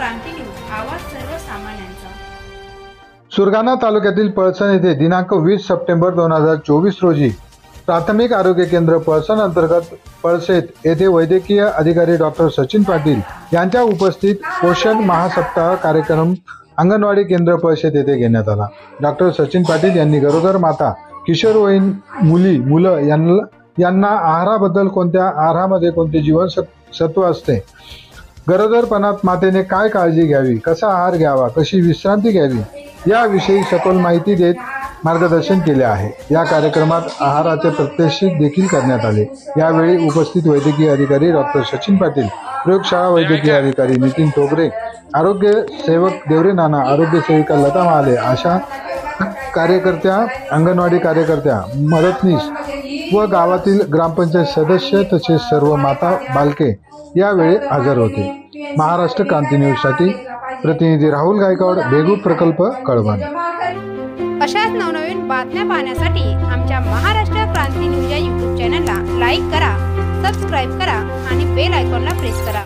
क्रांती news, आवाज सर्वसामान्यांचा। सुरगाणा तालुक्यातील पळसण येथे दिनांक 20 सप्टेंबर 2024 रोजी प्राथमिक आरोग्य केंद्र पळसण अंतर्गत पळसेत येथे वैद्यकीय अधिकारी डॉक्टर सचिन पाटील यांच्या उपस्थित पोषण महासप्ताह कार्यक्रम अंगणवाडी केंद्र पळसेत येथे घेण्यात आला। डॉक्टर सचिन पाटील यांनी गरोदर माता, किशोरवयीन मुलं यांना आहाराबद्दल, कोणत्या आहारामध्ये कोणते जीवनसत्व असते, गरोदरपणात मातेने काय काळजी घ्यावी, कसा आहार घ्यावा, कशी विश्रांती घ्यावी याविषयी सखोल माहिती देत मार्गदर्शन केले आहे। या कार्यक्रमात आहाराचे प्रात्यक्षिक देखील करण्यात आले। यावेळी उपस्थित वैद्यकीय अधिकारी डॉक्टर सचिन पाटील, प्रयोगशाळा वैद्यकीय अधिकारी नितीन टोगरे, आरोग्य सेवक देवरे नाना, आरोग्य सेविका लता महाले, आशा कार्यकर्त्या, अंगणवाडी कार्यकर्त्या, मदतनीस व गावातील ग्रामपंचायत सदस्य तसेच सर्व माता बालके यावेळी हजर होते। महाराष्ट्र क्रांती न्यूज साठी प्रतिनिधी राहुल गायकवाड, बेगू प्रकल्प, कळवण। अशाच नवनवीन बातम्या पाहण्यासाठी आमच्या महाराष्ट्र क्रांती न्यूज या YouTube चॅनलला लाईक करा, सबस्क्राईब करा आणि बेल आयकॉनला प्रेस करा।